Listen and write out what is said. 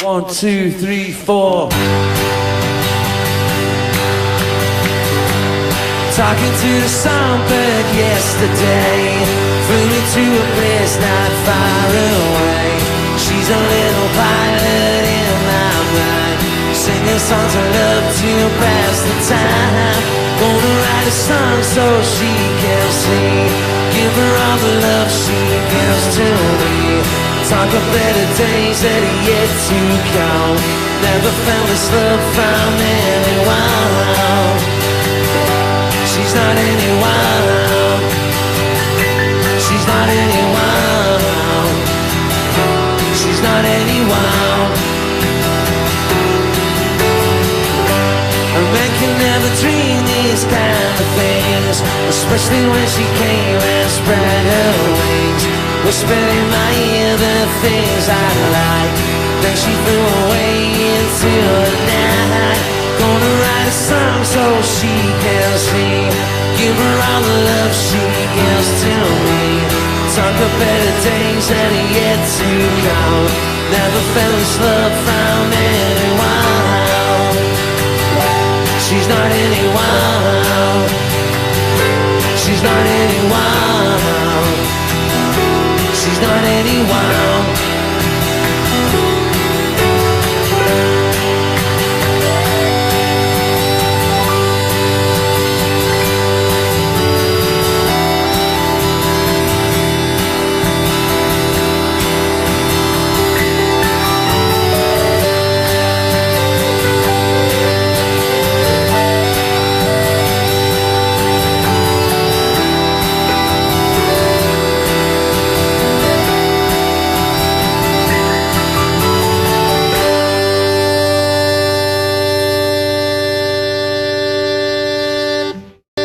1, 2, 3, 4. Talking to the songbird yesterday, flew me to a place not far away. She's a little pilot in my mind, singing songs of love to pass the time. Gonna write a song so she can see, give her all the love she gives to me. Talk of better days that are yet to come. Never found this love from anyone. She's not anyone. She's not anyone. She's not anyone. A man can never dream these kind of things, especially when she came and spread her wings, whispered in my ear the things I like. Then she flew away into the night. Gonna write a song so she can sing, give her all the love she gives to me. Talk of better days that are yet to come. Never felt this love from anyone. She's not anyone. She's not anyone. She's not anyone.